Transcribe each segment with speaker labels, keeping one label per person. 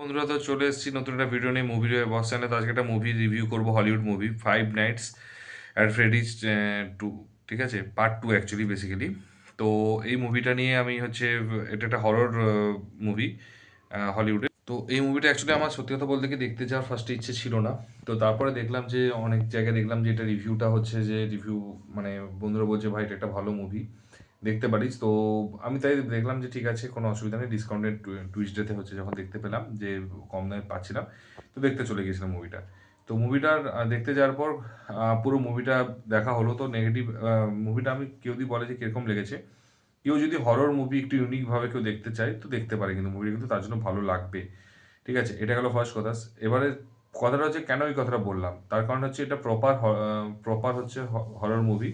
Speaker 1: বন্ধুরা, তো চলে এসেছি নতুন একটা ভিডিও নিয়ে মুভি বক্স চ্যানেলে। তো আজকে একটা মুভি রিভিউ করবো, Hollywood movie five nights at Freddy's 2। ঠিক আছে, পার্ট 2 অ্যাকচুয়ালি বেসিক্যালি। তো এই মুভিটা নিয়ে আমি হচ্ছে, এটা একটা হরর মুভি হলিউডে। তো এই মুভিটা অ্যাকচুয়ালি আমার সত্যি কথা বলতে কি দেখতে যাওয়ার ফার্স্টে ইচ্ছে ছিল না। তো তারপরে দেখলাম যে অনেক জায়গায় দেখলাম যে এটা রিভিউটা হচ্ছে, যে রিভিউ মানে বন্ধুরা বলছে ভাই এটা একটা ভালো মুভি, দেখতে পারিস। তো আমি তাই দেখলাম যে ঠিক আছে, কোনো অসুবিধা নেই, ডিসকাউন্টেড টুইসডেতে হচ্ছে যখন দেখতে পেলাম যে কম দামে পাচ্ছিলাম, তো দেখতে চলে গেছিলাম মুভিটা। তো মুভিটার দেখতে যাওয়ার পর পুরো মুভিটা দেখা হলো। তো নেগেটিভ মুভিটা আমি কেউ যদি বলে যে কীরকম লেগেছে, কেউ যদি হরর মুভি একটু ইউনিকভাবে কেউ দেখতে চায় তো দেখতে পারে, কিন্তু মুভিটা কিন্তু তার জন্য ভালো লাগবে। ঠিক আছে, এটা গেলো ফার্স্ট কথা। এবারে কথাটা হচ্ছে কেন এই কথাটা বললাম, তার কারণ হচ্ছে এটা প্রপার হচ্ছে হরর মুভি।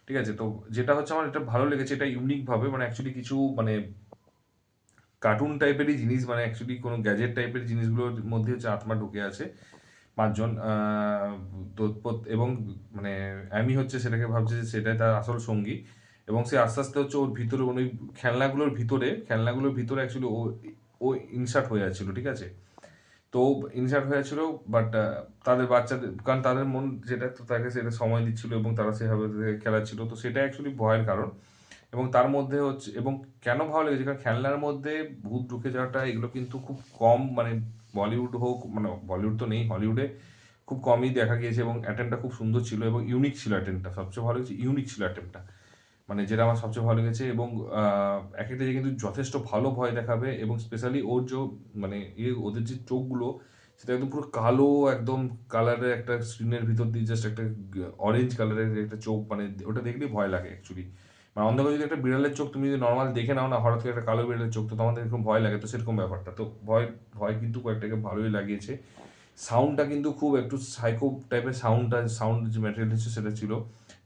Speaker 1: ঠিক আছে, তো যেটা হচ্ছে আমার এটা ভালো লেগেছে, এটা ইউনিকভাবে, মানে অ্যাকচুয়ালি কিছু মানে কার্টুন টাইপেরই জিনিস, মানে অ্যাকচুয়ালি কোনো গ্যাজেট টাইপের জিনিসগুলোর মধ্যে হচ্ছে আত্মা ঢুকে আছে। পাঁচজন তো এবং মানে অ্যামি হচ্ছে সেটাকে ভাবছে যে সেটাই তার আসল সঙ্গী, এবং সে আস্তে আস্তে হচ্ছে ওর ভিতরে, মানে ওই খেলনাগুলোর ভিতরে অ্যাকচুয়ালি ও ও ইনসার্ট হয়ে যাচ্ছিল। ঠিক আছে, তো ইনসার্ট হয়েছিল, বাট তাদের বাচ্চাদের, কারণ তাদের মন যেটা, তো তাকে সেটা সময় দিচ্ছিল এবং তারা সেভাবে খেলাচ্ছিল, তো সেটা অ্যাকচুয়ালি ভয়ের কারণ। এবং তার মধ্যে হচ্ছে, এবং কেন ভালো লেগেছে, কারণ খেলনার মধ্যে ভূত ঢুকে যাওয়াটা এগুলো কিন্তু খুব কম, মানে বলিউড হোক, মানে বলিউড তো নেই, হলিউডে খুব কমই দেখা গিয়েছে, এবং অ্যাটেম্পটা খুব সুন্দর ছিল এবং ইউনিক ছিল অ্যাটেম্পটা, সবচেয়ে ভালো লেগেছে ইউনিক ছিল অ্যাটেম্পটা, মানে যেটা আমার সবচেয়ে ভালো লেগেছে। এবং এক একটা যে কিন্তু যথেষ্ট ভালো ভয় দেখাবে, এবং স্পেশালি ওর যে মানে ওদের যে চোখগুলো, সেটা একদম পুরো কালো, একদম কালারের একটা স্ক্রিনের ভিতর দিয়ে জাস্ট একটা অরেঞ্জ কালারের একটা চোখ, মানে ওটা দেখলেই ভয় লাগে অ্যাকচুয়ালি। মানে অন্ধকার যদি একটা বিড়ালের চোখ তুমি যদি নর্মাল দেখে নাও না, হঠাৎ করে একটা কালো বিড়ালের চোখ, তো তোমাদের এরকম ভয় লাগে, তো সেরকম ব্যাপারটা। তো ভয় ভয় কিন্তু কয়েকটাকে ভালোই লাগিয়েছে। সাউন্ডটা কিন্তু খুব একটু সাইকো টাইপের সাউন্ড যে ম্যাটেরিয়াল হচ্ছে সেটা ছিল,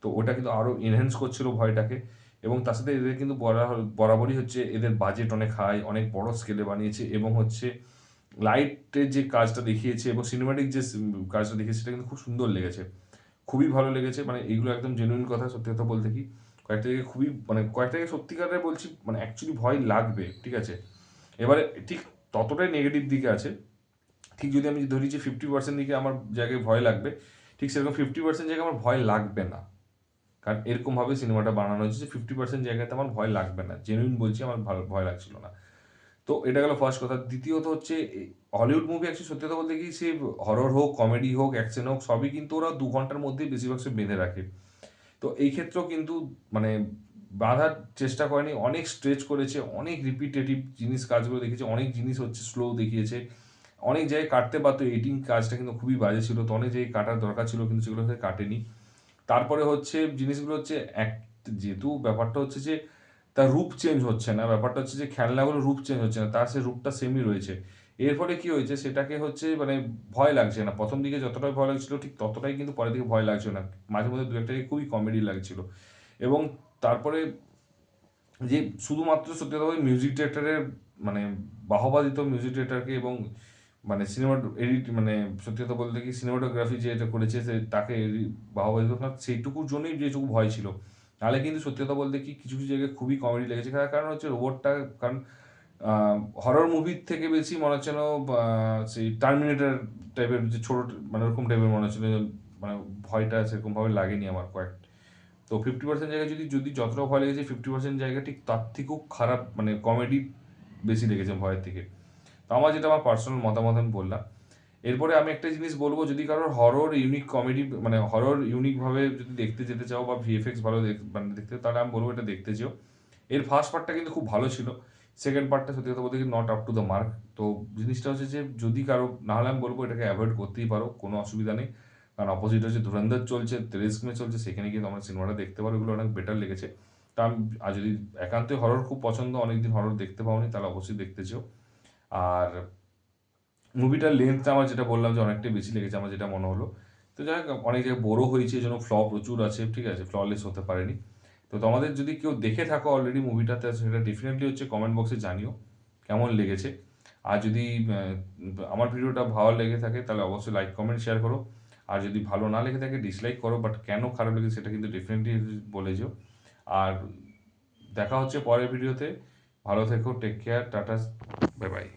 Speaker 1: তো ওটা কিন্তু আরও এনহ্যান্স করছিল ভয়টাকে। এবং তার সাথে এদের কিন্তু বরাবরই হচ্ছে এদের বাজেট অনেক হাই, অনেক বড় স্কেলে বানিয়েছে, এবং হচ্ছে লাইটের যে কাজটা দেখিয়েছে এবং সিনেমাটিক যে কাজটা দেখিয়েছে, সেটা কিন্তু খুব সুন্দর লেগেছে, খুবই ভালো লেগেছে। মানে এইগুলো একদম জেনুইন কথা, সত্যি কথা বলতে কি কয়েকটা জায়গায় খুবই, মানে কয়েকটা জায়গায় সত্যিকারের বলছি, মানে অ্যাকচুয়ালি ভয় লাগবে। ঠিক আছে, এবারে ঠিক ততটাই নেগেটিভ দিকে আছে। ঠিক যদি আমি ধরি যে 50% দিকে আমার জায়গায় ভয় লাগবে, ঠিক সেরকম 50% জায়গায় আমার ভয় লাগবে না, কারণ এরকমভাবে সিনেমাটা বানানো হয়েছে যে 50% জায়গাতে আমার ভয় লাগবে না, জেনুইন বলছি, আমার ভালো ভয় লাগছিল না। তো এটা গেল ফার্স্ট কথা। দ্বিতীয়ত হচ্ছে হলিউড মুভি অ্যাকচুয়ালি সত্যি কথা বলতে কি, সে হরর হোক, কমেডি হোক, অ্যাকশন হোক, সবই কিন্তু ওরা 2 ঘন্টার মধ্যেই বেশিরভাগ সে বেঁধে রাখে। তো এই ক্ষেত্রেও কিন্তু মানে বাঁধার চেষ্টা করেনি, অনেক স্ট্রেচ করেছে, অনেক রিপিটেটিভ জিনিস কাজগুলো দেখিয়েছে, অনেক জিনিস হচ্ছে স্লো দেখিয়েছে, অনেক জায়গায় কাটতে পারতো, এডিটিং কাজটা কিন্তু খুবই বাজে ছিল, তো অনেক জায়গায় কাটার দরকার ছিল কিন্তু সেগুলো হচ্ছে কাটেনি। তারপরে হচ্ছে জিনিসগুলো হচ্ছে এক, যেহেতু ব্যাপারটা হচ্ছে যে তার রূপ চেঞ্জ হচ্ছে না, ব্যাপারটা হচ্ছে যে খেলনাগুলোর রূপ চেঞ্জ হচ্ছে না, তার সে রূপটা সেমই রয়েছে। এর ফলে কি হয়েছে, সেটাকে হচ্ছে মানে ভয় লাগছে না, প্রথম দিকে যতটাই ভয় লাগছিল ঠিক ততটাই কিন্তু পরের দিকে ভয় লাগছে না, মাঝে মধ্যে দু একটা খুবই কমেডি লাগছিল। এবং তারপরে যে শুধুমাত্র সত্যি কথা বলতে মিউজিক ডিরেক্টরের, মানে বাহবা দিত মিউজিক ডিরেক্টরকে, এবং মানে সিনেমা এডিট, মানে সত্যি কথা বলতে কি সিনেমাটোগ্রাফি যে এটা করেছে সে তাকে বাহবা দিত না, সেইটুকুর জন্যই যেটুকু ভয় ছিল। নাহলে কিন্তু সত্যি কথা বলতে কি কিছু কিছু জায়গায় খুবই কমেডি লেগেছে, কারণ হচ্ছে রোবটটা, কারণ হরর মুভির থেকে বেশি মনে হচ্ছে যেন সেই টার্মিনেটর টাইপের যে ছোট, মানে ওরকম টাইপের মনে হচ্ছিল, মানে ভয়টা সেরকমভাবে লাগেনি আমার কয়েক। তো 50% জায়গায় যদি যদি যতটা ভয় লেগেছে, 50% জায়গা ঠিক তার থেকেও খারাপ, মানে কমেডি বেশি লেগেছে ভয়ের থেকে। তো আমার যেটা আমার পার্সোনাল মতামত আমি বললাম। এরপরে আমি একটা জিনিস বলবো, যদি কারোর হরর ইউনিক কমেডি, মানে হরর ইউনিকভাবে যদি দেখতে যেতে চাও বা ভিএফএক্স ভালো মানে দেখতে, তাহলে আমি বলবো এটা দেখতে চাও। এর ফার্স্ট পার্টটা কিন্তু খুব ভালো ছিল, সেকেন্ড পার্টটা সত্যি কথা বলতে not up to the mark. তো জিনিসটা হচ্ছে যে যদি কারো, নাহলে আমি বলবো এটাকে অ্যাভয়েড করতেই পারো, কোনো অসুবিধা নেই। কারণ অপোজিট হচ্ছে ধুরন্ধর চলছে, তেরেস্মে চলছে, সেখানে কিন্তু আমরা সিনেমাটা দেখতে পারো, এগুলো অনেক বেটার লেগেছে। তা আমি, আর যদি একান্তই হরর খুব পছন্দ, অনেকদিন হরর দেখতে পাওনি, তাহলে অবশ্যই দেখতে চাও। আর মুভিটার লেন্থটা আমার যেটা বললাম যে অনেকটাই বেশি লেগেছে আমার যেটা মনে হলো। তো যাই হোক, অনেক জায়গায় বড়ো হয়েছে, এই জন্য প্রচুর আছে, ঠিক আছে, ফ্ললেস হতে পারেনি। তো তোমাদের যদি কেউ দেখে থাকো অলরেডি মুভিটাতে, সেটা ডেফিনেটলি হচ্ছে কমেন্ট বক্সে জানিও কেমন লেগেছে। আর যদি আমার ভিডিওটা ভালো লেগে থাকে তাহলে অবশ্যই লাইক কমেন্ট শেয়ার করো। আর যদি ভালো না লেগে থাকে ডিসলাইক করো, বাট কেন খারাপ লেগেছে সেটা কিন্তু ডেফিনেটলি বলে যেও। আর দেখা হচ্ছে পরের ভিডিওতে। ভালো থেকো, take care, tata, bye by.